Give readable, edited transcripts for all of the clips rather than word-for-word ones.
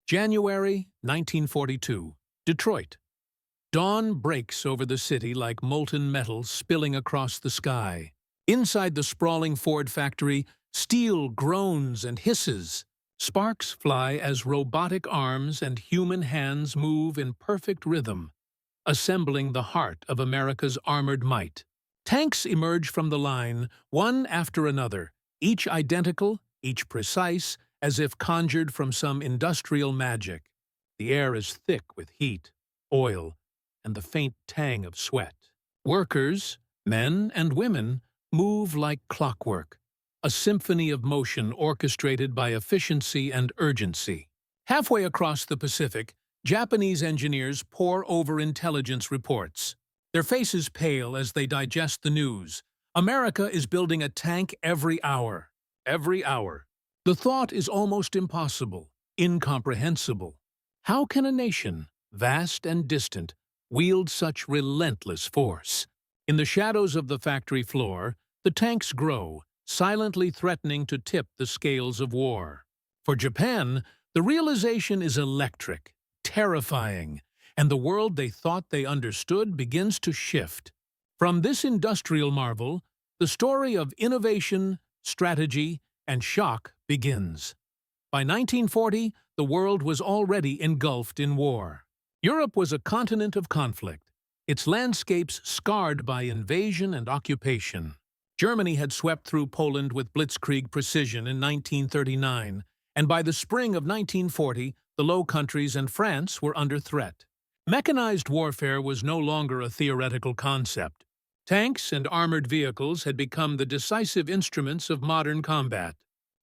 January 1942, Detroit. Dawn breaks over the city like molten metal spilling across the sky. Inside the sprawling Ford factory, steel groans and hisses. Sparks fly as robotic arms and human hands move in perfect rhythm, assembling the heart of America's armored might. Tanks emerge from the line, one after another, each identical, each precise, as if conjured from some industrial magic. The air is thick with heat, oil, and the faint tang of sweat. Workers, men and women, move like clockwork, a symphony of motion orchestrated by efficiency and urgency. Halfway across the Pacific, Japanese engineers pore over intelligence reports. Their faces pale as they digest the news. America is building a tank every hour. Every hour. The thought is almost impossible, incomprehensible. How can a nation, vast and distant, wield such relentless force? In the shadows of the factory floor, the tanks grow, silently threatening to tip the scales of war. For Japan, the realization is electric, terrifying, and the world they thought they understood begins to shift. From this industrial marvel, the story of innovation, strategy, and shock begins. By 1940, the world was already engulfed in war. Europe was a continent of conflict, its landscapes scarred by invasion and occupation. Germany had swept through Poland with blitzkrieg precision in 1939, and by the spring of 1940, the Low Countries and France were under threat. Mechanized warfare was no longer a theoretical concept. Tanks and armored vehicles had become the decisive instruments of modern combat.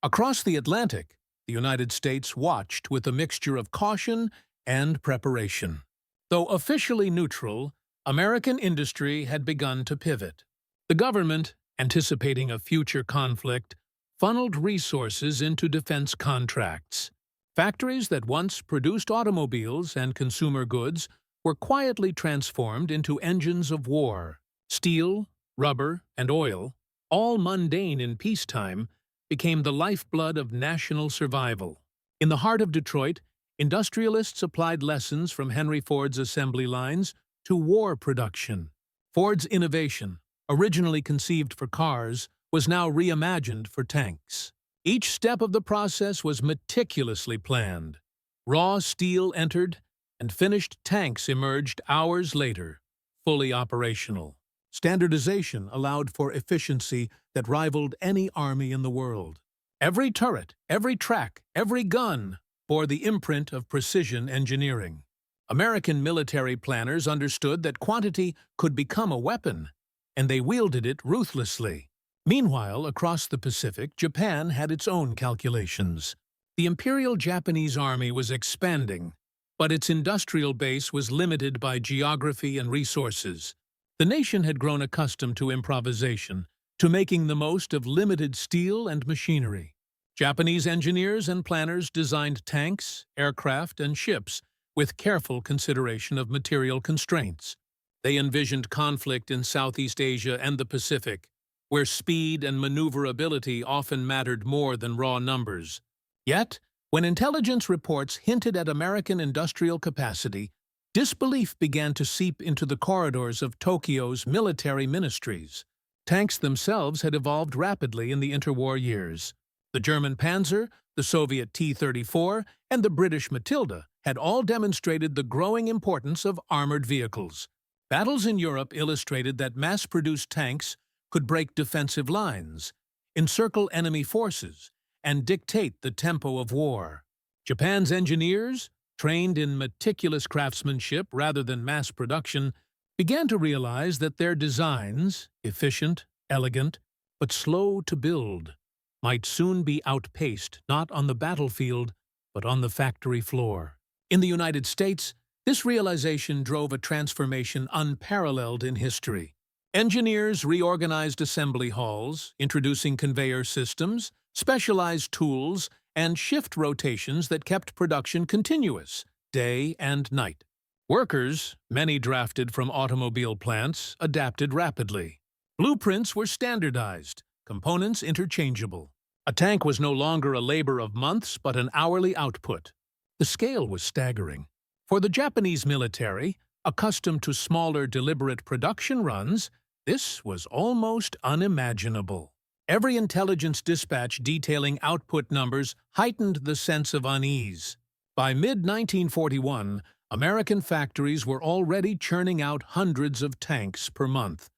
Across the Atlantic, the United States watched with a mixture of caution and preparation. Though officially neutral, American industry had begun to pivot. The government, anticipating a future conflict, funneled resources into defense contracts. Factories that once produced automobiles and consumer goods were quietly transformed into engines of war. Steel, rubber, and oil, all mundane in peacetime, became the lifeblood of national survival. In the heart of Detroit, industrialists applied lessons from Henry Ford's assembly lines to war production. Ford's innovation, originally conceived for cars, was now reimagined for tanks. Each step of the process was meticulously planned. Raw steel entered, and finished tanks emerged hours later, fully operational. Standardization allowed for efficiency that rivaled any army in the world. Every turret, every track, every gun bore the imprint of precision engineering. American military planners understood that quantity could become a weapon, and they wielded it ruthlessly. Meanwhile, across the Pacific, Japan had its own calculations. The Imperial Japanese Army was expanding, but its industrial base was limited by geography and resources. The nation had grown accustomed to improvisation, to making the most of limited steel and machinery. Japanese engineers and planners designed tanks, aircraft, and ships with careful consideration of material constraints. They envisioned conflict in Southeast Asia and the Pacific, where speed and maneuverability often mattered more than raw numbers. Yet, when intelligence reports hinted at American industrial capacity, disbelief began to seep into the corridors of Tokyo's military ministries. Tanks themselves had evolved rapidly in the interwar years. The German Panzer, the Soviet T-34, and the British Matilda had all demonstrated the growing importance of armored vehicles. Battles in Europe illustrated that mass-produced tanks could break defensive lines, encircle enemy forces, and dictate the tempo of war. Japan's engineers, trained in meticulous craftsmanship rather than mass production, began to realize that their designs, efficient, elegant, but slow to build, might soon be outpaced not on the battlefield, but on the factory floor. In the United States, this realization drove a transformation unparalleled in history. Engineers reorganized assembly halls, introducing conveyor systems, specialized tools, and shift rotations that kept production continuous, day and night. Workers, many drafted from automobile plants, adapted rapidly. Blueprints were standardized, components interchangeable. A tank was no longer a labor of months but an hourly output. The scale was staggering. For the Japanese military, accustomed to smaller, deliberate production runs, this was almost unimaginable. Every intelligence dispatch detailing output numbers heightened the sense of unease. By mid-1941, American factories were already churning out hundreds of tanks per month,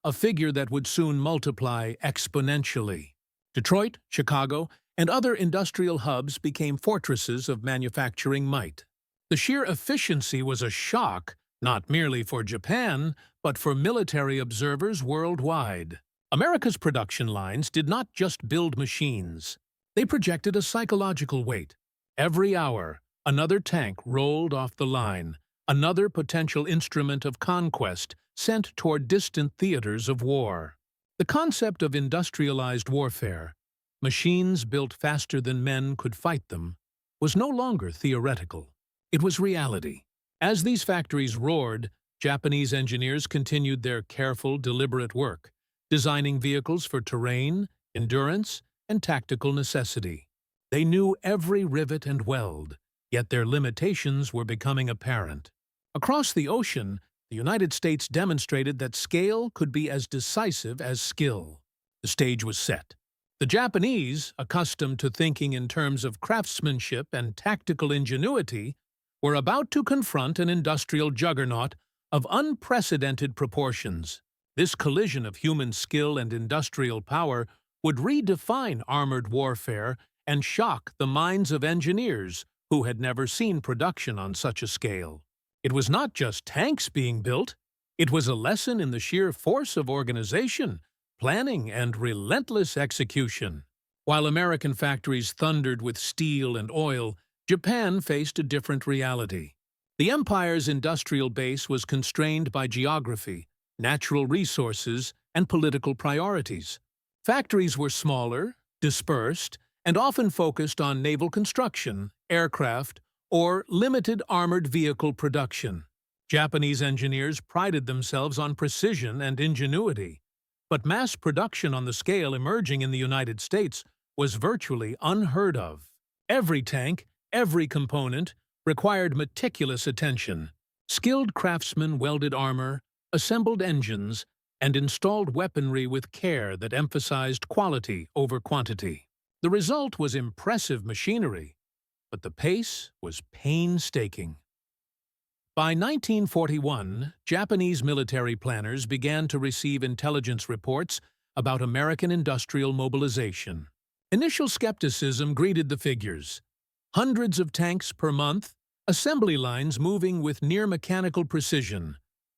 a figure that would soon multiply exponentially. Detroit, Chicago, and other industrial hubs became fortresses of manufacturing might. The sheer efficiency was a shock, not merely for Japan, but for military observers worldwide. America's production lines did not just build machines. They projected a psychological weight. Every hour, another tank rolled off the line, another potential instrument of conquest sent toward distant theaters of war. The concept of industrialized warfare, machines built faster than men could fight them, was no longer theoretical. It was reality. As these factories roared, Japanese engineers continued their careful, deliberate work, designing vehicles for terrain, endurance, and tactical necessity. They knew every rivet and weld, yet their limitations were becoming apparent. Across the ocean, the United States demonstrated that scale could be as decisive as skill. The stage was set. The Japanese, accustomed to thinking in terms of craftsmanship and tactical ingenuity, were about to confront an industrial juggernaut of unprecedented proportions. This collision of human skill and industrial power would redefine armored warfare and shock the minds of engineers who had never seen production on such a scale. It was not just tanks being built, it was a lesson in the sheer force of organization, planning, and relentless execution. While American factories thundered with steel and oil, Japan faced a different reality. The empire's industrial base was constrained by geography, natural resources, and political priorities. Factories were smaller, dispersed, and often focused on naval construction, aircraft, or limited armored vehicle production. Japanese engineers prided themselves on precision and ingenuity, but mass production on the scale emerging in the United States was virtually unheard of. Every tank, every component, required meticulous attention. Skilled craftsmen welded armor, assembled engines, and installed weaponry with care that emphasized quality over quantity. The result was impressive machinery, but the pace was painstaking. By 1941, Japanese military planners began to receive intelligence reports about American industrial mobilization. Initial skepticism greeted the figures. Hundreds of tanks per month, assembly lines moving with near-mechanical precision,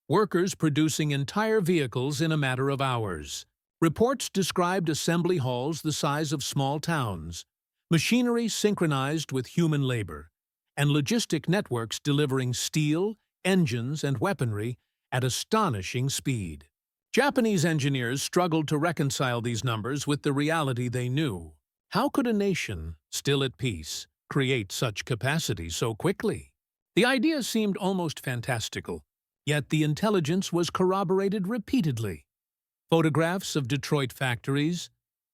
workers producing entire vehicles in a matter of hours. Reports described assembly halls the size of small towns, machinery synchronized with human labor, and logistic networks delivering steel, engines, and weaponry at astonishing speed. Japanese engineers struggled to reconcile these numbers with the reality they knew. How could a nation, still at peace, create such capacity so quickly? The idea seemed almost fantastical, yet the intelligence was corroborated repeatedly. Photographs of Detroit factories,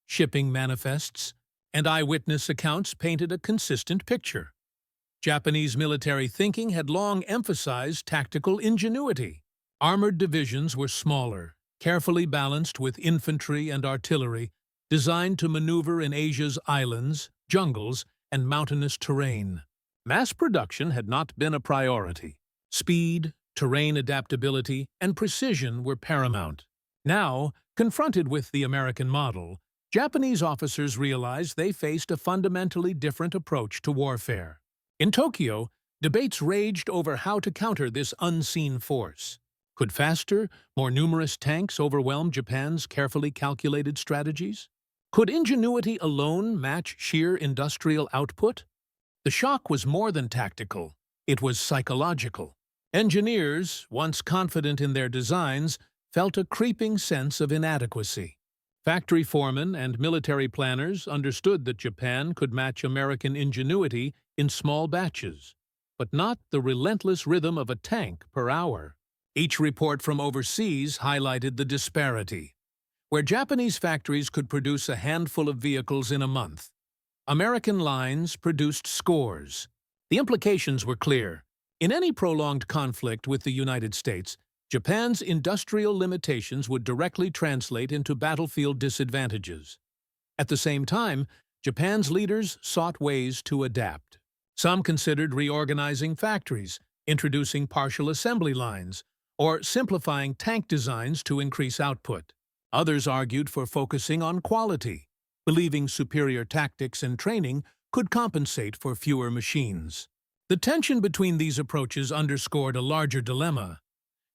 shipping manifests, and eyewitness accounts painted a consistent picture. Japanese military thinking had long emphasized tactical ingenuity. Armored divisions were smaller, carefully balanced with infantry and artillery, designed to maneuver in Asia's islands, jungles, and mountainous terrain. Mass production had not been a priority. Speed, terrain adaptability, and precision were paramount. Now, confronted with the American model, Japanese officers realized they faced a fundamentally different approach to warfare. In Tokyo, debates raged over how to counter this unseen force. Could faster, more numerous tanks overwhelm Japan's carefully calculated strategies? Could ingenuity alone match sheer industrial output? The shock was more than tactical. It was psychological. Engineers, once confident in their designs, felt a creeping sense of inadequacy. Factory foremen and military planners understood that Japan could match American ingenuity in small batches, but not the relentless rhythm of a tank per hour. Each report from overseas highlighted the disparity. Where Japanese factories could produce a handful of vehicles in a month, American lines produced scores. The implications were clear. In any prolonged conflict with the United States, Japan's industrial limitations would directly translate into battlefield disadvantages. At the same time, Japan's leaders sought ways to adapt. Some considered reorganizing factories, introducing partial assembly lines, or simplifying tank designs to increase output. Others argued for focusing on quality, believing superior tactics and training could compensate for fewer machines. The tension between these approaches underscored a larger dilemma.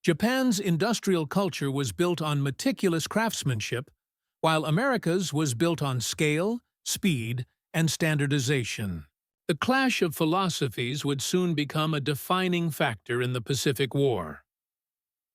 Japan's industrial culture was built on meticulous craftsmanship, while America's was built on scale, speed, and standardization. The clash of philosophies would soon become a defining factor in the Pacific War.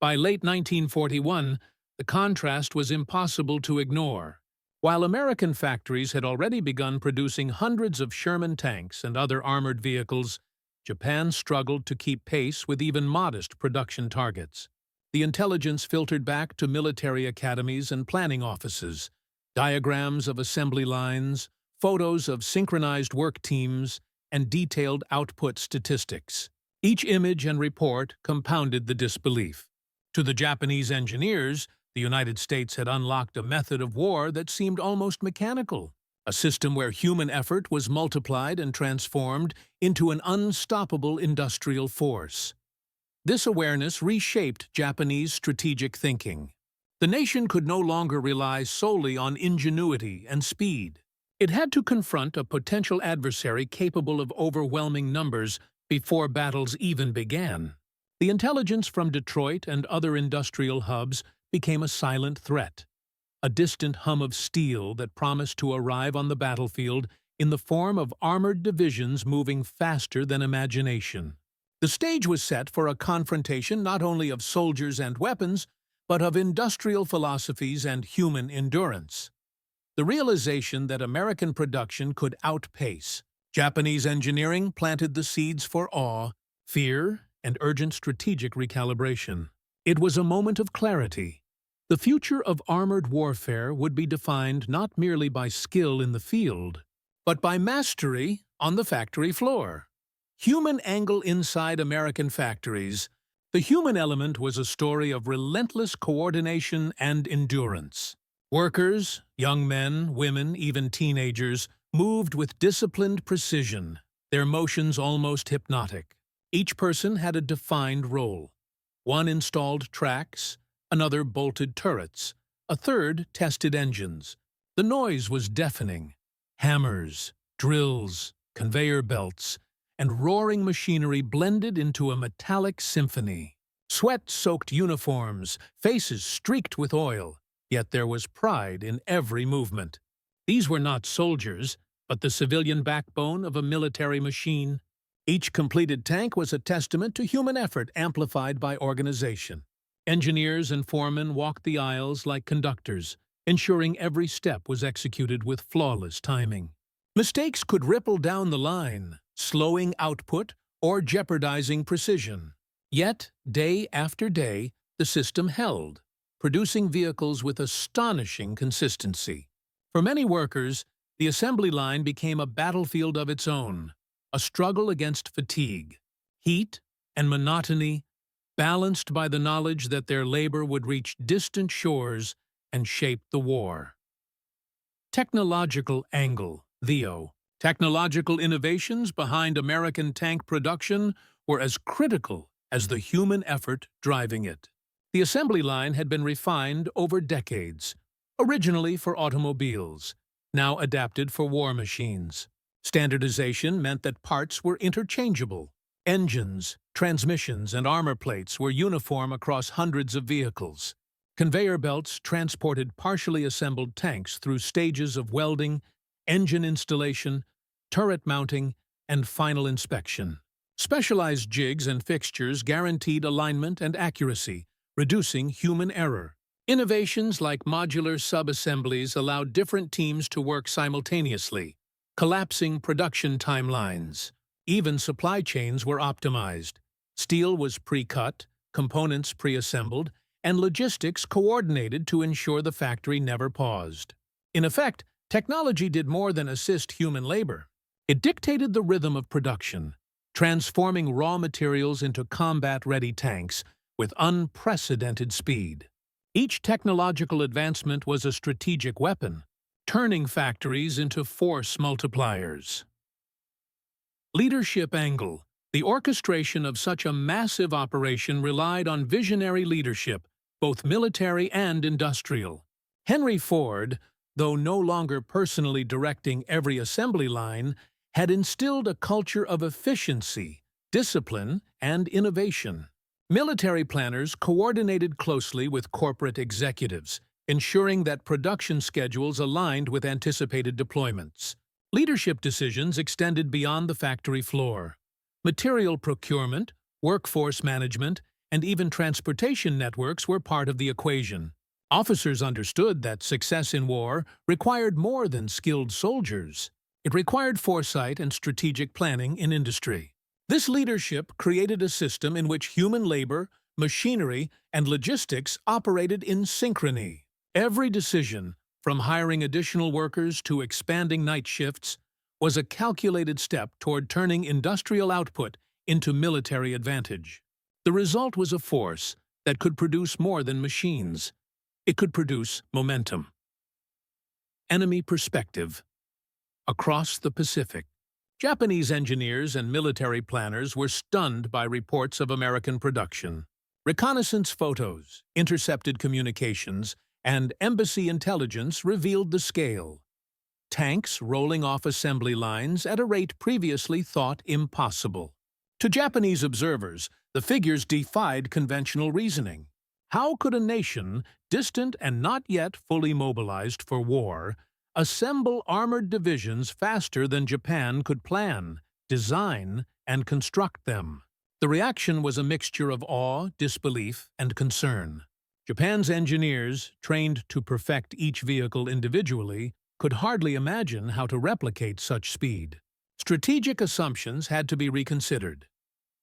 By late 1941, the contrast was impossible to ignore. While American factories had already begun producing hundreds of Sherman tanks and other armored vehicles, Japan struggled to keep pace with even modest production targets. The intelligence filtered back to military academies and planning offices, diagrams of assembly lines, photos of synchronized work teams, and detailed output statistics. Each image and report compounded the disbelief. To the Japanese engineers, the United States had unlocked a method of war that seemed almost mechanical, a system where human effort was multiplied and transformed into an unstoppable industrial force. This awareness reshaped Japanese strategic thinking. The nation could no longer rely solely on ingenuity and speed. It had to confront a potential adversary capable of overwhelming numbers before battles even began. The intelligence from Detroit and other industrial hubs became a silent threat, a distant hum of steel that promised to arrive on the battlefield in the form of armored divisions moving faster than imagination. The stage was set for a confrontation not only of soldiers and weapons, but of industrial philosophies and human endurance. The realization that American production could outpace Japanese engineering planted the seeds for awe, fear, and urgent strategic recalibration. It was a moment of clarity. The future of armored warfare would be defined not merely by skill in the field, but by mastery on the factory floor. Human angle inside American factories. The human element was a story of relentless coordination and endurance. Workers, young men, women, even teenagers, moved with disciplined precision, their motions almost hypnotic. Each person had a defined role. One installed tracks, another bolted turrets, a third tested engines. The noise was deafening. Hammers, drills, conveyor belts, and roaring machinery blended into a metallic symphony. Sweat-soaked uniforms, faces streaked with oil, yet there was pride in every movement. These were not soldiers, but the civilian backbone of a military machine. Each completed tank was a testament to human effort amplified by organization. Engineers and foremen walked the aisles like conductors, ensuring every step was executed with flawless timing. Mistakes could ripple down the line, slowing output or jeopardizing precision. Yet, day after day, the system held, producing vehicles with astonishing consistency. For many workers, the assembly line became a battlefield of its own, a struggle against fatigue, heat, and monotony, balanced by the knowledge that their labor would reach distant shores and shape the war. Technological angle, THEO. Technological innovations behind American tank production were as critical as the human effort driving it. The assembly line had been refined over decades, originally for automobiles, now adapted for war machines. Standardization meant that parts were interchangeable. Engines, transmissions, and armor plates were uniform across hundreds of vehicles. Conveyor belts transported partially assembled tanks through stages of welding, engine installation, turret mounting, and final inspection. Specialized jigs and fixtures guaranteed alignment and accuracy, reducing human error. Innovations like modular sub-assemblies allowed different teams to work simultaneously, collapsing production timelines. Even supply chains were optimized. Steel was pre-cut, components pre-assembled, and logistics coordinated to ensure the factory never paused. In effect, technology did more than assist human labor. It dictated the rhythm of production, transforming raw materials into combat-ready tanks with unprecedented speed. Each technological advancement was a strategic weapon, turning factories into force multipliers. Leadership angle. The orchestration of such a massive operation relied on visionary leadership, both military and industrial. Henry Ford, though no longer personally directing every assembly line, had instilled a culture of efficiency, discipline, and innovation. Military planners coordinated closely with corporate executives, ensuring that production schedules aligned with anticipated deployments. Leadership decisions extended beyond the factory floor. Material procurement, workforce management, and even transportation networks were part of the equation. Officers understood that success in war required more than skilled soldiers. It required foresight and strategic planning in industry. This leadership created a system in which human labor, machinery, and logistics operated in synchrony. Every decision, from hiring additional workers to expanding night shifts, was a calculated step toward turning industrial output into military advantage. The result was a force that could produce more than machines. It could produce momentum. Enemy perspective. Across the Pacific, Japanese engineers and military planners were stunned by reports of American production. Reconnaissance photos, intercepted communications, and embassy intelligence revealed the scale. Tanks rolling off assembly lines at a rate previously thought impossible. To Japanese observers, the figures defied conventional reasoning. How could a nation, distant and not yet fully mobilized for war, assemble armored divisions faster than Japan could plan, design, and construct them? The reaction was a mixture of awe, disbelief, and concern. Japan's engineers, trained to perfect each vehicle individually, could hardly imagine how to replicate such speed. Strategic assumptions had to be reconsidered.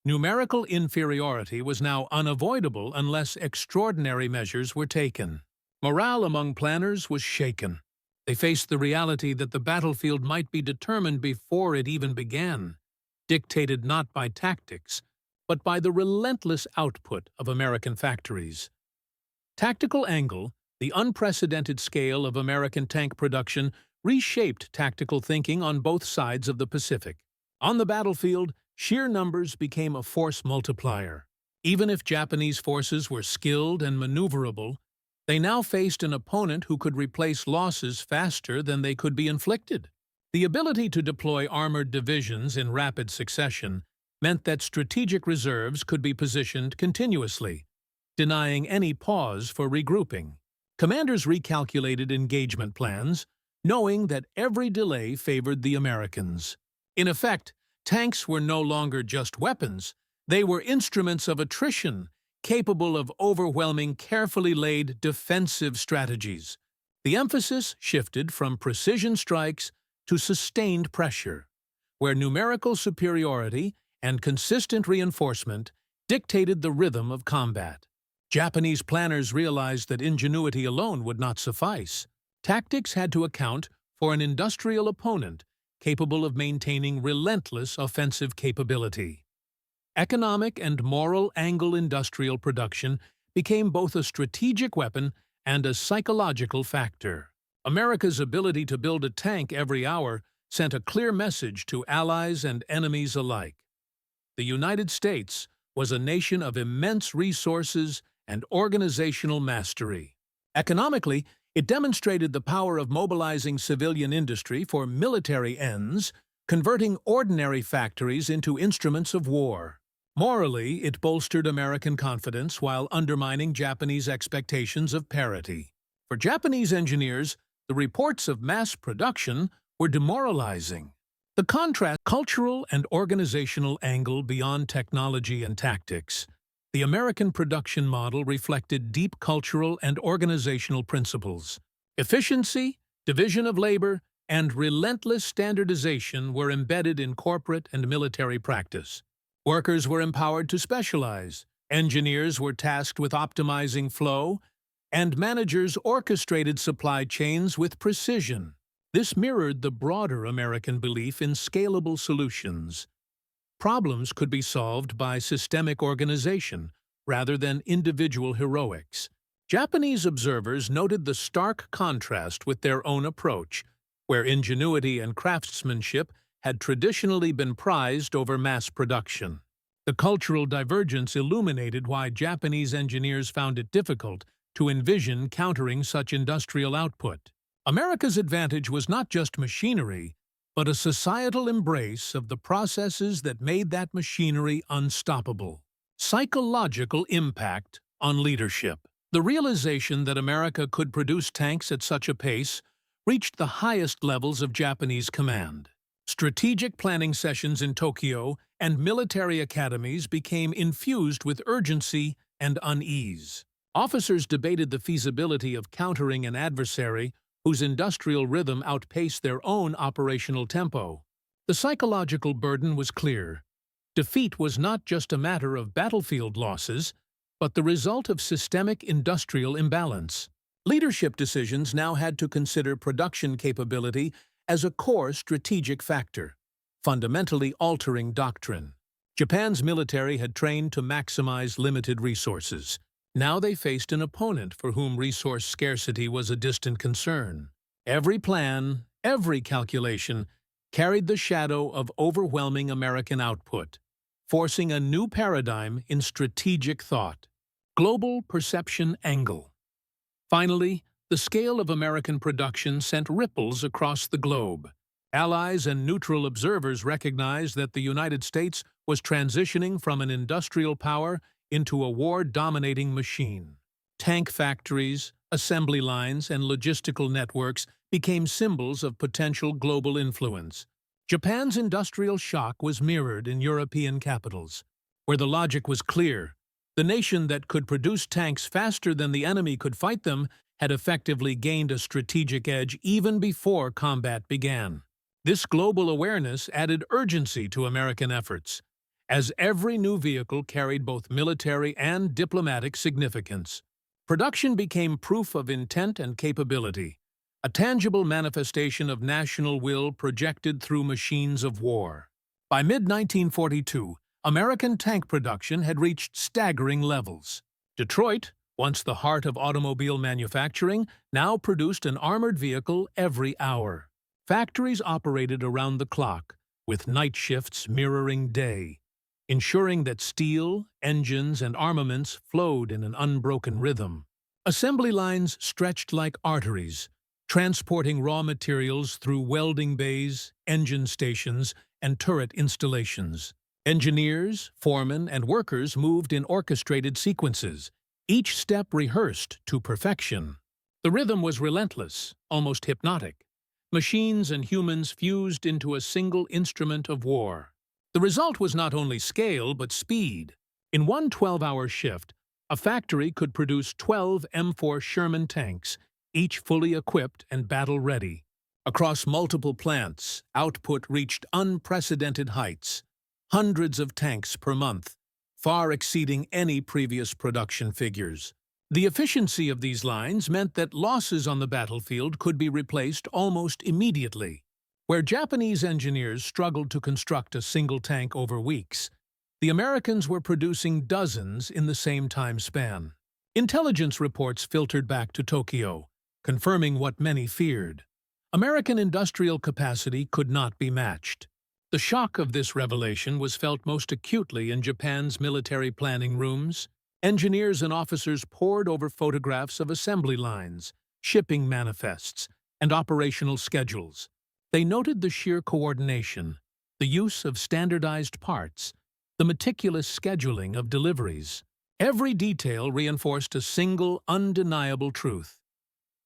Numerical inferiority was now unavoidable unless extraordinary measures were taken. Morale among planners was shaken. They faced the reality that the battlefield might be determined before it even began, dictated not by tactics, but by the relentless output of American factories. Tactical angle, the unprecedented scale of American tank production, reshaped tactical thinking on both sides of the Pacific. On the battlefield, sheer numbers became a force multiplier. Even if Japanese forces were skilled and maneuverable, they now faced an opponent who could replace losses faster than they could be inflicted. The ability to deploy armored divisions in rapid succession meant that strategic reserves could be positioned continuously, denying any pause for regrouping. Commanders recalculated engagement plans, knowing that every delay favored the Americans. In effect, tanks were no longer just weapons. They were instruments of attrition, capable of overwhelming carefully laid defensive strategies. The emphasis shifted from precision strikes to sustained pressure, where numerical superiority and consistent reinforcement dictated the rhythm of combat. Japanese planners realized that ingenuity alone would not suffice. Tactics had to account for an industrial opponent capable of maintaining relentless offensive capability. Economic and moral angle industrial production became both a strategic weapon and a psychological factor. America's ability to build a tank every hour sent a clear message to allies and enemies alike. The United States was a nation of immense resources and organizational mastery. Economically, it demonstrated the power of mobilizing civilian industry for military ends, converting ordinary factories into instruments of war. Morally, it bolstered American confidence while undermining Japanese expectations of parity. For Japanese engineers, the reports of mass production were demoralizing. The contrast, cultural and organizational angle beyond technology and tactics. The American production model reflected deep cultural and organizational principles. Efficiency, division of labor, and relentless standardization were embedded in corporate and military practice. Workers were empowered to specialize, engineers were tasked with optimizing flow, and managers orchestrated supply chains with precision. This mirrored the broader American belief in scalable solutions. problems could be solved by systemic organization rather than individual heroics. Japanese observers noted the stark contrast with their own approach, where ingenuity and craftsmanship had traditionally been prized over mass production. The cultural divergence illuminated why Japanese engineers found it difficult to envision countering such industrial output. America's advantage was not just machinery, but a societal embrace of the processes that made that machinery unstoppable. Psychological impact on leadership. The realization that America could produce tanks at such a pace reached the highest levels of Japanese command. Strategic planning sessions in Tokyo and military academies became infused with urgency and unease. Officers debated the feasibility of countering an adversary whose industrial rhythm outpaced their own operational tempo. The psychological burden was clear. Defeat was not just a matter of battlefield losses, but the result of systemic industrial imbalance. Leadership decisions now had to consider production capability as a core strategic factor, fundamentally altering doctrine. Japan's military had trained to maximize limited resources. Now they faced an opponent for whom resource scarcity was a distant concern. Every plan, every calculation, carried the shadow of overwhelming American output, forcing a new paradigm in strategic thought. Global perception angle. Finally, the scale of American production sent ripples across the globe. Allies and neutral observers recognized that the United States was transitioning from an industrial power into a war-dominating machine. Tank factories, assembly lines, and logistical networks became symbols of potential global influence. Japan's industrial shock was mirrored in European capitals, where the logic was clear. The nation that could produce tanks faster than the enemy could fight them had effectively gained a strategic edge even before combat began. This global awareness added urgency to American efforts, as every new vehicle carried both military and diplomatic significance. Production became proof of intent and capability, a tangible manifestation of national will projected through machines of war. By mid-1942, American tank production had reached staggering levels. Detroit, once the heart of automobile manufacturing, now produced an armored vehicle every hour. Factories operated around the clock, with night shifts mirroring day, ensuring that steel, engines, and armaments flowed in an unbroken rhythm. Assembly lines stretched like arteries, transporting raw materials through welding bays, engine stations, and turret installations. Engineers, foremen, and workers moved in orchestrated sequences, each step rehearsed to perfection. The rhythm was relentless, almost hypnotic. Machines and humans fused into a single instrument of war. The result was not only scale, but speed. In one 12-hour shift, a factory could produce 12 M4 Sherman tanks, each fully equipped and battle-ready. Across multiple plants, output reached unprecedented heights. Hundreds of tanks per month, far exceeding any previous production figures. The efficiency of these lines meant that losses on the battlefield could be replaced almost immediately. Where Japanese engineers struggled to construct a single tank over weeks, the Americans were producing dozens in the same time span. Intelligence reports filtered back to Tokyo, confirming what many feared. American industrial capacity could not be matched. The shock of this revelation was felt most acutely in Japan's military planning rooms. Engineers and officers pored over photographs of assembly lines, shipping manifests, and operational schedules. They noted the sheer coordination, the use of standardized parts, the meticulous scheduling of deliveries. Every detail reinforced a single, undeniable truth.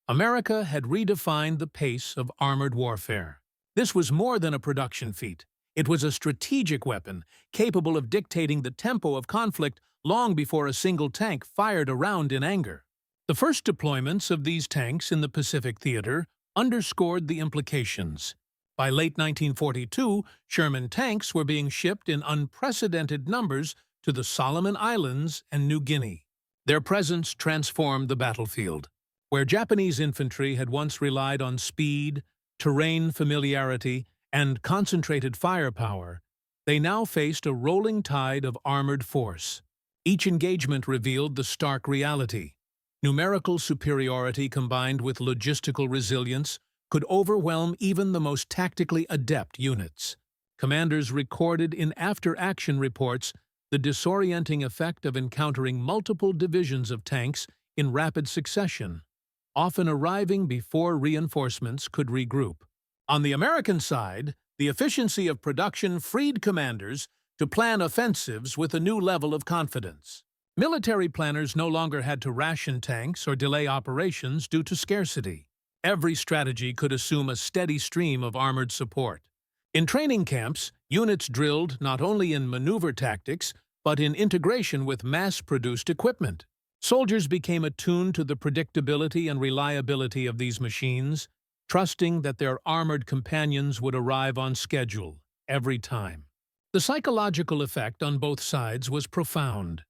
America had redefined the pace of armored warfare. This was more than a production feat. It was a strategic weapon, capable of dictating the tempo of conflict long before a single tank fired a round in anger. The first deployments of these tanks in the Pacific Theater underscored the implications. By late 1942, Sherman tanks were being shipped in unprecedented numbers to the Solomon Islands and New Guinea. Their presence transformed the battlefield. Where Japanese infantry had once relied on speed, terrain familiarity, and concentrated firepower, They now faced a rolling tide of armored force. Each engagement revealed the stark reality. Numerical superiority combined with logistical resilience could overwhelm even the most tactically adept units. Commanders recorded in after-action reports the disorienting effect of encountering multiple divisions of tanks in rapid succession, often arriving before reinforcements could regroup. On the American side, the efficiency of production freed commanders to plan offensives with a new level of confidence. Military planners no longer had to ration tanks or delay operations due to scarcity. Every strategy could assume a steady stream of armored support. In training camps, units drilled not only in maneuver tactics, but in integration with mass-produced equipment. Soldiers became attuned to the predictability and reliability of these machines, trusting that their armored companions would arrive on schedule every time. The psychological effect on both sides was profound.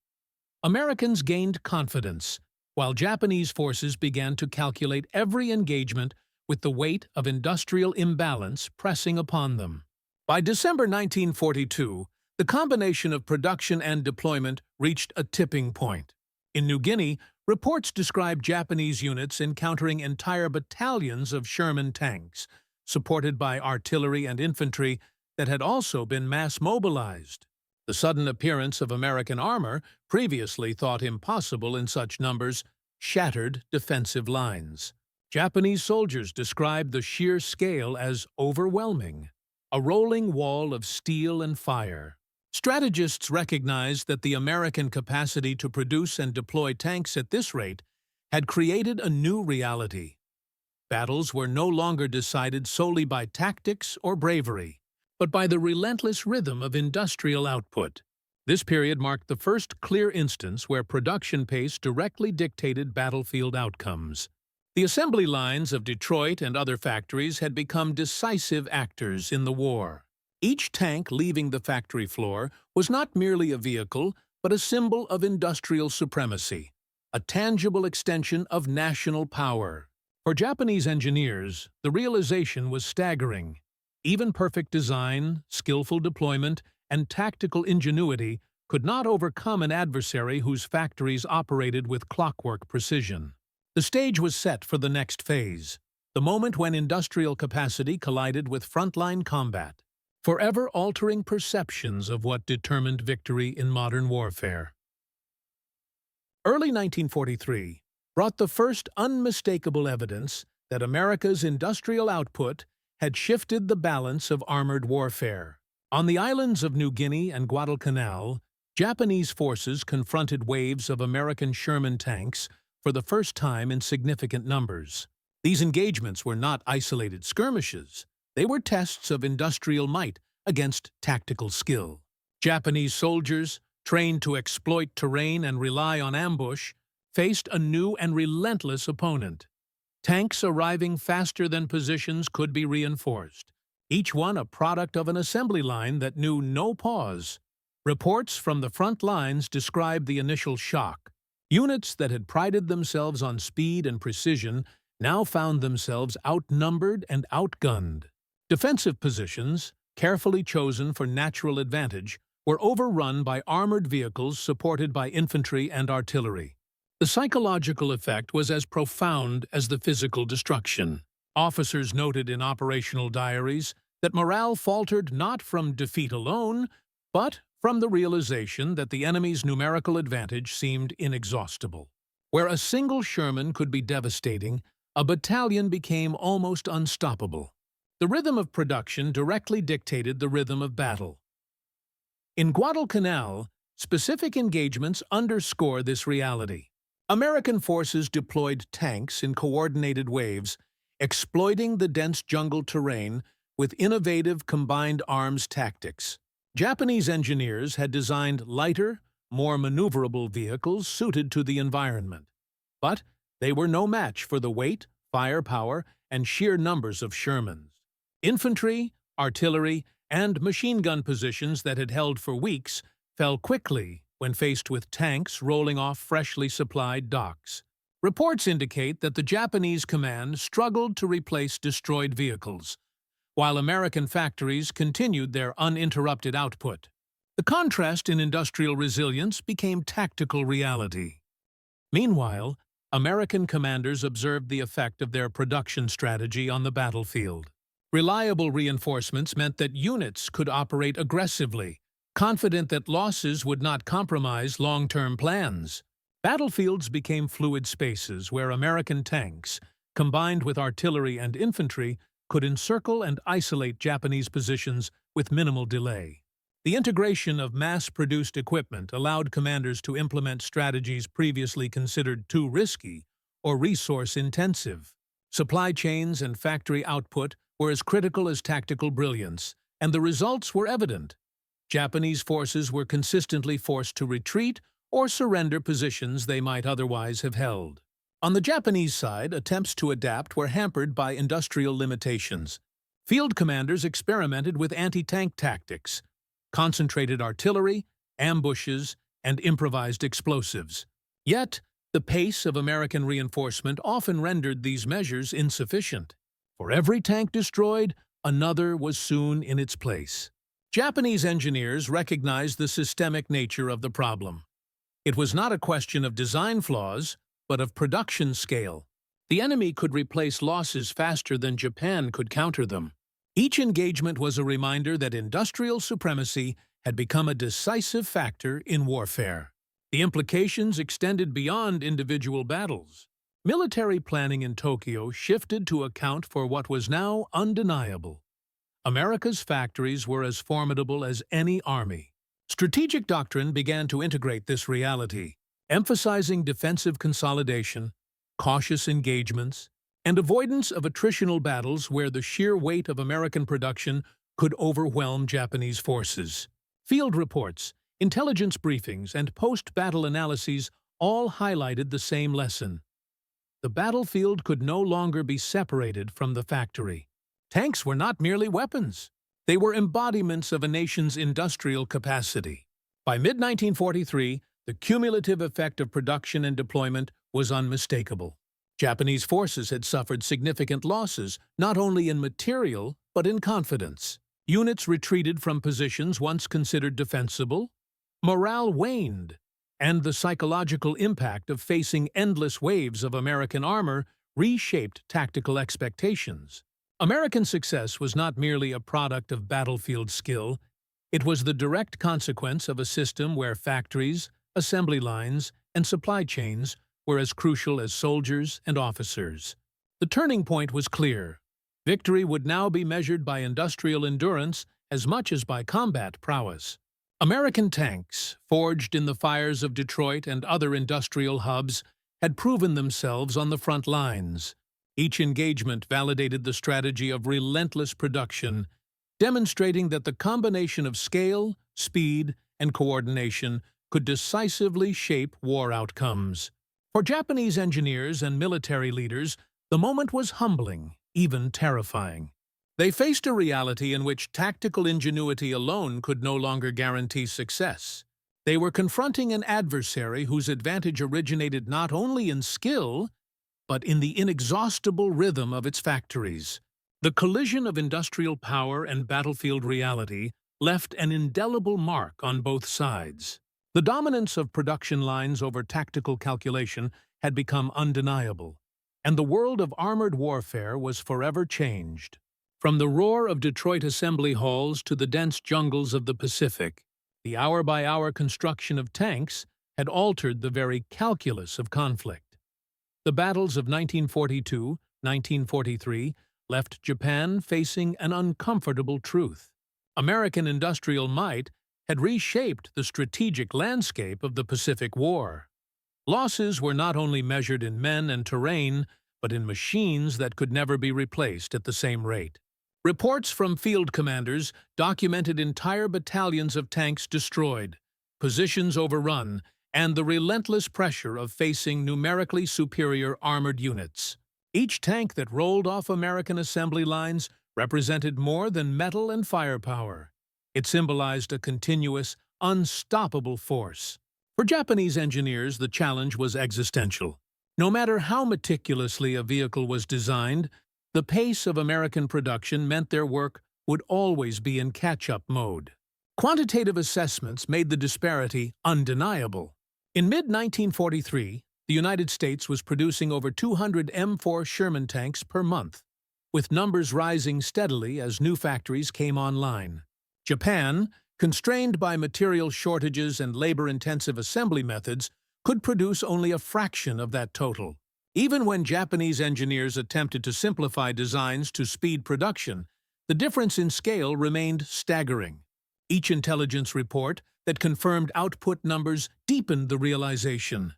Americans gained confidence, while Japanese forces began to calculate every engagement with the weight of industrial imbalance pressing upon them. By December 1942, the combination of production and deployment reached a tipping point. In New Guinea, reports describe Japanese units encountering entire battalions of Sherman tanks, supported by artillery and infantry that had also been mass-mobilized. The sudden appearance of American armor, previously thought impossible in such numbers, shattered defensive lines. Japanese soldiers described the sheer scale as overwhelming, a rolling wall of steel and fire. Strategists recognized that the American capacity to produce and deploy tanks at this rate had created a new reality. Battles were no longer decided solely by tactics or bravery, but by the relentless rhythm of industrial output. This period marked the first clear instance where production pace directly dictated battlefield outcomes. The assembly lines of Detroit and other factories had become decisive actors in the war. Each tank leaving the factory floor was not merely a vehicle, but a symbol of industrial supremacy, a tangible extension of national power. For Japanese engineers, the realization was staggering. Even perfect design, skillful deployment, and tactical ingenuity could not overcome an adversary whose factories operated with clockwork precision. The stage was set for the next phase, the moment when industrial capacity collided with frontline combat, forever altering perceptions of what determined victory in modern warfare. Early 1943 brought the first unmistakable evidence that America's industrial output had shifted the balance of armored warfare. On the islands of New Guinea and Guadalcanal, Japanese forces confronted waves of American Sherman tanks for the first time in significant numbers. These engagements were not isolated skirmishes. They were tests of industrial might against tactical skill. Japanese soldiers, trained to exploit terrain and rely on ambush, faced a new and relentless opponent. Tanks arriving faster than positions could be reinforced, each one a product of an assembly line that knew no pause. Reports from the front lines described the initial shock. Units that had prided themselves on speed and precision now found themselves outnumbered and outgunned. Defensive positions, carefully chosen for natural advantage, were overrun by armored vehicles supported by infantry and artillery. The psychological effect was as profound as the physical destruction. Officers noted in operational diaries that morale faltered not from defeat alone, but from the realization that the enemy's numerical advantage seemed inexhaustible. Where a single Sherman could be devastating, a battalion became almost unstoppable. The rhythm of production directly dictated the rhythm of battle. In Guadalcanal, specific engagements underscore this reality. American forces deployed tanks in coordinated waves, exploiting the dense jungle terrain with innovative combined arms tactics. Japanese engineers had designed lighter, more maneuverable vehicles suited to the environment. But they were no match for the weight, firepower, and sheer numbers of Shermans. Infantry, artillery, and machine gun positions that had held for weeks fell quickly when faced with tanks rolling off freshly supplied docks. Reports indicate that the Japanese command struggled to replace destroyed vehicles, while American factories continued their uninterrupted output. The contrast in industrial resilience became tactical reality. Meanwhile, American commanders observed the effect of their production strategy on the battlefield. Reliable reinforcements meant that units could operate aggressively, confident that losses would not compromise long-term plans. Battlefields became fluid spaces where American tanks, combined with artillery and infantry, could encircle and isolate Japanese positions with minimal delay. The integration of mass-produced equipment allowed commanders to implement strategies previously considered too risky or resource-intensive. Supply chains and factory output were as critical as tactical brilliance, and the results were evident. Japanese forces were consistently forced to retreat or surrender positions they might otherwise have held. On the Japanese side, attempts to adapt were hampered by industrial limitations. Field commanders experimented with anti-tank tactics, concentrated artillery, ambushes, and improvised explosives. Yet, the pace of American reinforcement often rendered these measures insufficient. For every tank destroyed, another was soon in its place. Japanese engineers recognized the systemic nature of the problem. It was not a question of design flaws, but of production scale. The enemy could replace losses faster than Japan could counter them. Each engagement was a reminder that industrial supremacy had become a decisive factor in warfare. The implications extended beyond individual battles. Military planning in Tokyo shifted to account for what was now undeniable. America's factories were as formidable as any army. Strategic doctrine began to integrate this reality, emphasizing defensive consolidation, cautious engagements, and avoidance of attritional battles where the sheer weight of American production could overwhelm Japanese forces. Field reports, intelligence briefings, and post-battle analyses all highlighted the same lesson. The battlefield could no longer be separated from the factory. Tanks were not merely weapons. They were embodiments of a nation's industrial capacity. By mid-1943, the cumulative effect of production and deployment was unmistakable. Japanese forces had suffered significant losses, not only in material, but in confidence. Units retreated from positions once considered defensible. Morale waned, and the psychological impact of facing endless waves of American armor reshaped tactical expectations. American success was not merely a product of battlefield skill, it was the direct consequence of a system where factories, assembly lines, and supply chains were as crucial as soldiers and officers. The turning point was clear. Victory would now be measured by industrial endurance as much as by combat prowess. American tanks, forged in the fires of Detroit and other industrial hubs, had proven themselves on the front lines. Each engagement validated the strategy of relentless production, demonstrating that the combination of scale, speed, and coordination could decisively shape war outcomes. For Japanese engineers and military leaders, the moment was humbling, even terrifying. They faced a reality in which tactical ingenuity alone could no longer guarantee success. They were confronting an adversary whose advantage originated not only in skill, but in the inexhaustible rhythm of its factories. The collision of industrial power and battlefield reality left an indelible mark on both sides. The dominance of production lines over tactical calculation had become undeniable, and the world of armored warfare was forever changed. From the roar of Detroit assembly halls to the dense jungles of the Pacific, the hour-by-hour construction of tanks had altered the very calculus of conflict. The battles of 1942, 1943 left Japan facing an uncomfortable truth. American industrial might had reshaped the strategic landscape of the Pacific War. Losses were not only measured in men and terrain, but in machines that could never be replaced at the same rate. Reports from field commanders documented entire battalions of tanks destroyed, positions overrun, and the relentless pressure of facing numerically superior armored units. Each tank that rolled off American assembly lines represented more than metal and firepower. It symbolized a continuous, unstoppable force. For Japanese engineers, the challenge was existential. No matter how meticulously a vehicle was designed, The pace of American production meant their work would always be in catch-up mode. Quantitative assessments made the disparity undeniable. In mid-1943, the United States was producing over 200 M4 Sherman tanks per month, with numbers rising steadily as new factories came online. Japan, constrained by material shortages and labor-intensive assembly methods, could produce only a fraction of that total. Even when Japanese engineers attempted to simplify designs to speed production, the difference in scale remained staggering. Each intelligence report that confirmed output numbers deepened the realization.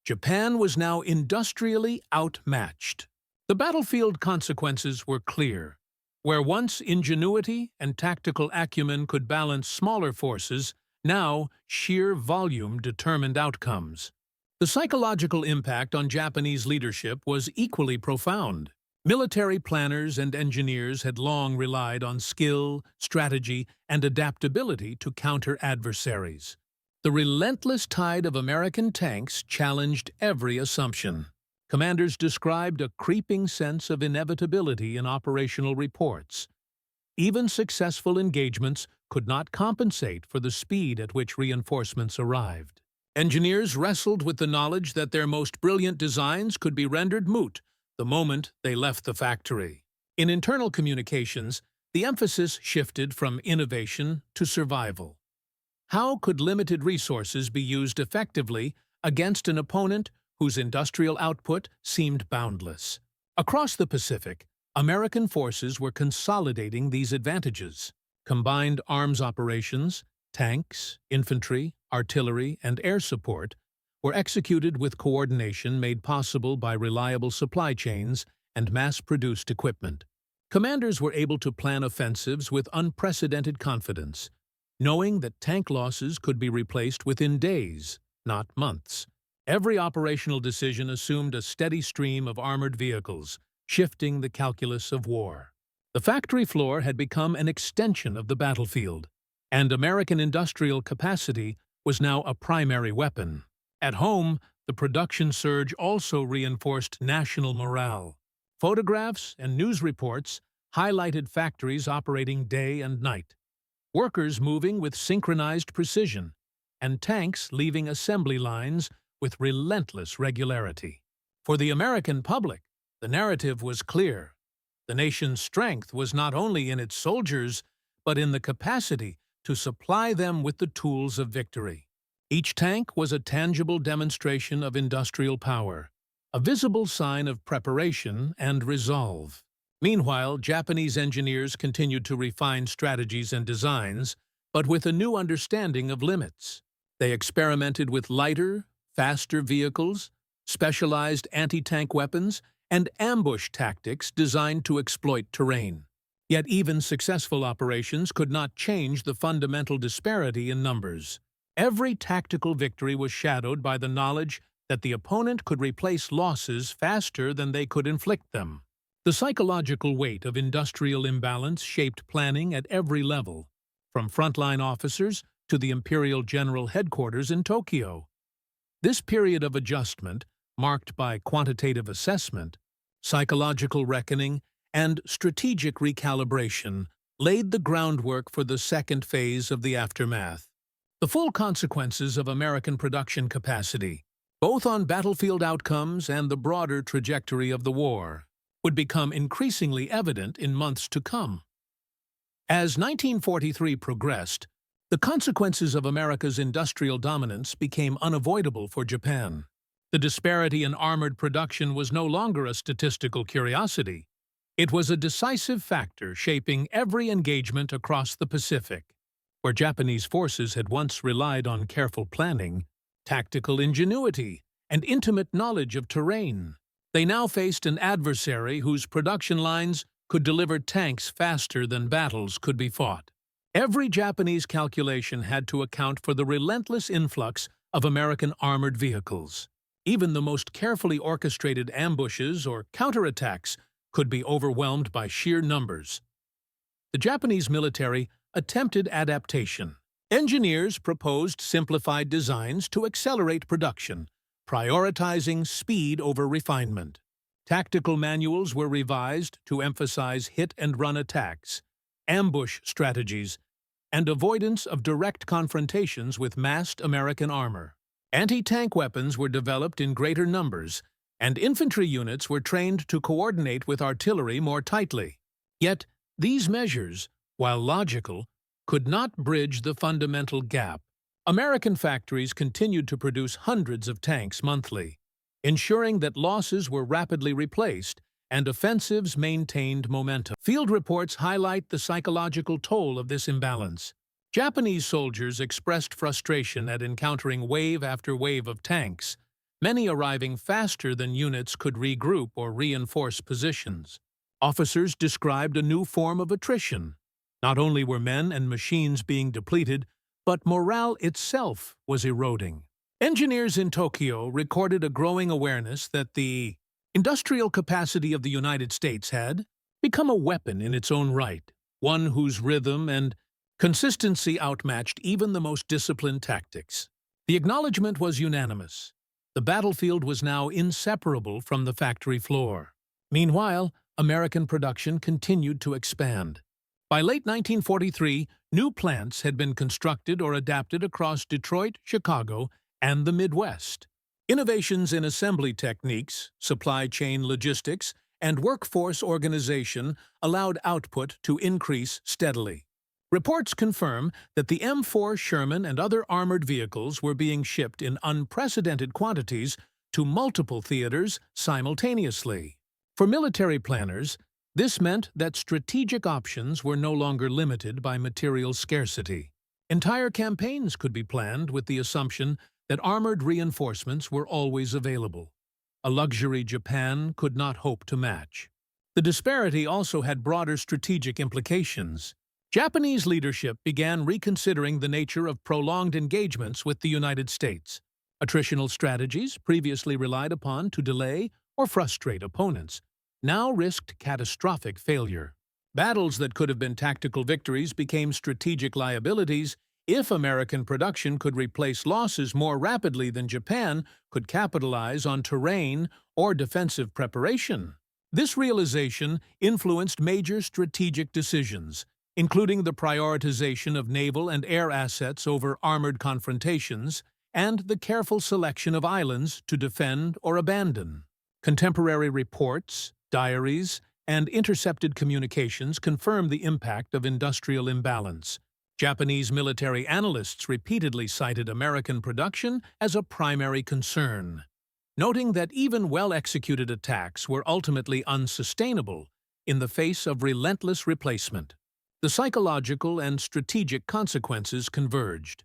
Japan was now industrially outmatched. The battlefield consequences were clear. Where once ingenuity and tactical acumen could balance smaller forces, now sheer volume determined outcomes. The psychological impact on Japanese leadership was equally profound. Military planners and engineers had long relied on skill, strategy, and adaptability to counter adversaries. The relentless tide of American tanks challenged every assumption. Commanders described a creeping sense of inevitability in operational reports. Even successful engagements could not compensate for the speed at which reinforcements arrived. Engineers wrestled with the knowledge that their most brilliant designs could be rendered moot the moment they left the factory. In internal communications, the emphasis shifted from innovation to survival. How could limited resources be used effectively against an opponent whose industrial output seemed boundless? Across the Pacific, American forces were consolidating these advantages. Combined arms operations, tanks, infantry, artillery, and air support were executed with coordination made possible by reliable supply chains and mass-produced equipment. Commanders were able to plan offensives with unprecedented confidence, knowing that tank losses could be replaced within days, not months. Every operational decision assumed a steady stream of armored vehicles, shifting the calculus of war. The factory floor had become an extension of the battlefield, and American industrial capacity was now a primary weapon. At home, the production surge also reinforced national morale. Photographs and news reports highlighted factories operating day and night, workers moving with synchronized precision, and tanks leaving assembly lines with relentless regularity. For the American public, the narrative was clear. The nation's strength was not only in its soldiers, but in the capacity to supply them with the tools of victory. Each tank was a tangible demonstration of industrial power, a visible sign of preparation and resolve. Meanwhile, Japanese engineers continued to refine strategies and designs, but with a new understanding of limits. They experimented with lighter, faster vehicles, specialized anti-tank weapons, and ambush tactics designed to exploit terrain. Yet even successful operations could not change the fundamental disparity in numbers. Every tactical victory was shadowed by the knowledge that the opponent could replace losses faster than they could inflict them. The psychological weight of industrial imbalance shaped planning at every level, from frontline officers to the Imperial General Headquarters in Tokyo. This period of adjustment, marked by quantitative assessment, psychological reckoning, and strategic recalibration, laid the groundwork for the second phase of the aftermath. The full consequences of American production capacity, both on battlefield outcomes and the broader trajectory of the war, would become increasingly evident in months to come. As 1943 progressed, the consequences of America's industrial dominance became unavoidable for Japan. The disparity in armored production was no longer a statistical curiosity. It was a decisive factor shaping every engagement across the Pacific. Where Japanese forces had once relied on careful planning, tactical ingenuity, and intimate knowledge of terrain, they now faced an adversary whose production lines could deliver tanks faster than battles could be fought. Every Japanese calculation had to account for the relentless influx of American armored vehicles. Even the most carefully orchestrated ambushes or counterattacks could be overwhelmed by sheer numbers. The Japanese military attempted adaptation. Engineers proposed simplified designs to accelerate production, prioritizing speed over refinement. Tactical manuals were revised to emphasize hit-and-run attacks, ambush strategies, and avoidance of direct confrontations with massed American armor. Anti-tank weapons were developed in greater numbers, and infantry units were trained to coordinate with artillery more tightly. Yet, these measures, while logical, could not bridge the fundamental gap. American factories continued to produce hundreds of tanks monthly, ensuring that losses were rapidly replaced and offensives maintained momentum. Field reports highlight the psychological toll of this imbalance. Japanese soldiers expressed frustration at encountering wave after wave of tanks, many arriving faster than units could regroup or reinforce positions. Officers described a new form of attrition. Not only were men and machines being depleted, but morale itself was eroding. Engineers in Tokyo recorded a growing awareness that the industrial capacity of the United States had become a weapon in its own right, one whose rhythm and consistency outmatched even the most disciplined tactics. The acknowledgement was unanimous. The battlefield was now inseparable from the factory floor. Meanwhile, American production continued to expand. By late 1943, new plants had been constructed or adapted across Detroit, Chicago, and the Midwest. Innovations in assembly techniques, supply chain logistics, and workforce organization allowed output to increase steadily. Reports confirm that the M4 Sherman and other armored vehicles were being shipped in unprecedented quantities to multiple theaters simultaneously. For military planners, this meant that strategic options were no longer limited by material scarcity. Entire campaigns could be planned with the assumption that armored reinforcements were always available, a luxury Japan could not hope to match. The disparity also had broader strategic implications. Japanese leadership began reconsidering the nature of prolonged engagements with the United States. Attritional strategies, previously relied upon to delay or frustrate opponents, now risked catastrophic failure. Battles that could have been tactical victories became strategic liabilities if American production could replace losses more rapidly than Japan could capitalize on terrain or defensive preparation. This realization influenced major strategic decisions, including the prioritization of naval and air assets over armored confrontations and the careful selection of islands to defend or abandon. Contemporary reports, diaries, and intercepted communications confirm the impact of industrial imbalance. Japanese military analysts repeatedly cited American production as a primary concern, noting that even well-executed attacks were ultimately unsustainable in the face of relentless replacement. The psychological and strategic consequences converged.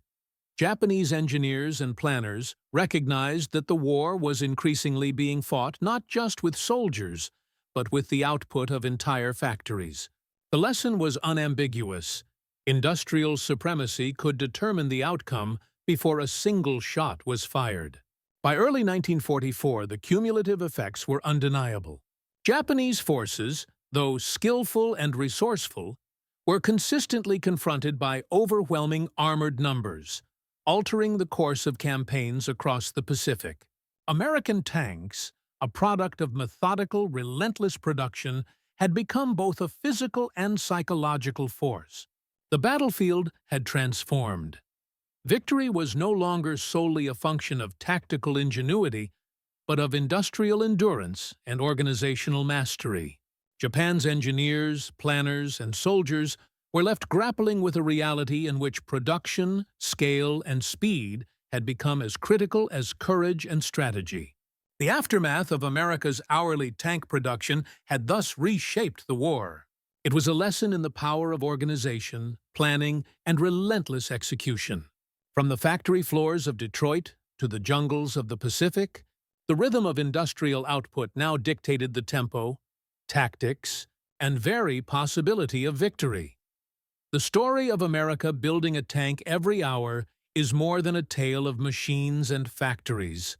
Japanese engineers and planners recognized that the war was increasingly being fought not just with soldiers, but with the output of entire factories. The lesson was unambiguous. Industrial supremacy could determine the outcome before a single shot was fired. By early 1944, the cumulative effects were undeniable. Japanese forces, though skillful and resourceful, were consistently confronted by overwhelming armored numbers, altering the course of campaigns across the Pacific. American tanks, a product of methodical, relentless production, had become both a physical and psychological force. The battlefield had transformed. Victory was no longer solely a function of tactical ingenuity, but of industrial endurance and organizational mastery. Japan's engineers, planners, and soldiers were left grappling with a reality in which production, scale, and speed had become as critical as courage and strategy. The aftermath of America's hourly tank production had thus reshaped the war. It was a lesson in the power of organization, planning, and relentless execution. From the factory floors of Detroit to the jungles of the Pacific, the rhythm of industrial output now dictated the tempo, tactics, and very possibility of victory. The story of America building a tank every hour is more than a tale of machines and factories.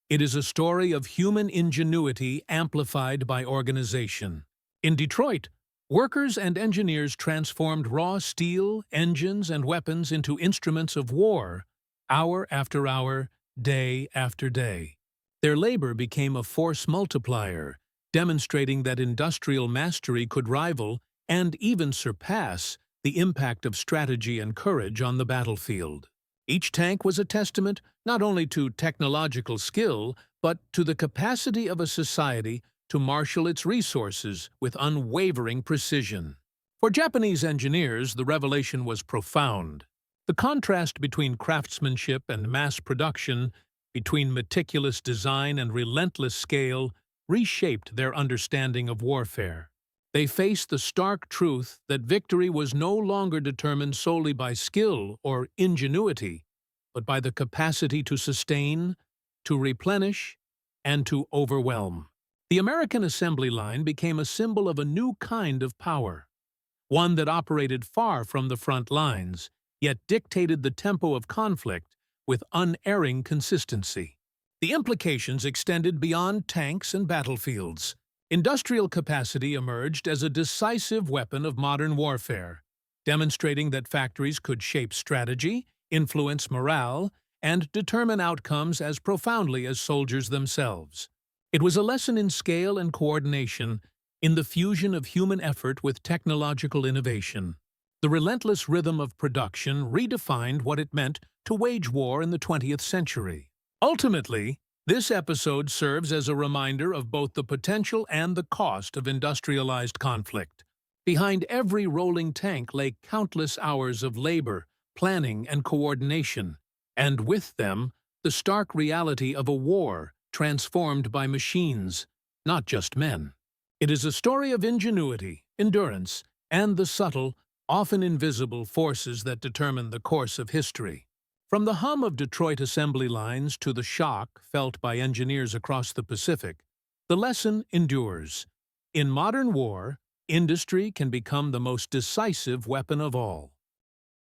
It is a story of human ingenuity amplified by organization. In Detroit, workers and engineers transformed raw steel, engines, and weapons into instruments of war, hour after hour, day after day. Their labor became a force multiplier, demonstrating that industrial mastery could rival and even surpass the impact of strategy and courage on the battlefield. Each tank was a testament not only to technological skill, but to the capacity of a society to marshal its resources with unwavering precision. For Japanese engineers, the revelation was profound. The contrast between craftsmanship and mass production, between meticulous design and relentless scale, reshaped their understanding of warfare. They faced the stark truth that victory was no longer determined solely by skill or ingenuity, but by the capacity to sustain, to replenish, and to overwhelm. The American assembly line became a symbol of a new kind of power, one that operated far from the front lines, yet dictated the tempo of conflict with unerring consistency. The implications extended beyond tanks and battlefields. Industrial capacity emerged as a decisive weapon of modern warfare, demonstrating that factories could shape strategy, influence morale, and determine outcomes as profoundly as soldiers themselves. It was a lesson in scale and coordination, in the fusion of human effort with technological innovation. The relentless rhythm of production redefined what it meant to wage war in the 20th century. Ultimately, this episode serves as a reminder of both the potential and the cost of industrialized conflict. Behind every rolling tank lay countless hours of labor, planning, and coordination, and with them, the stark reality of a war transformed by machines, not just men. It is a story of ingenuity, endurance, and the subtle, often invisible forces that determine the course of history. From the hum of Detroit assembly lines to the shock felt by engineers across the Pacific, the lesson endures. In modern war, industry can become the most decisive weapon of all.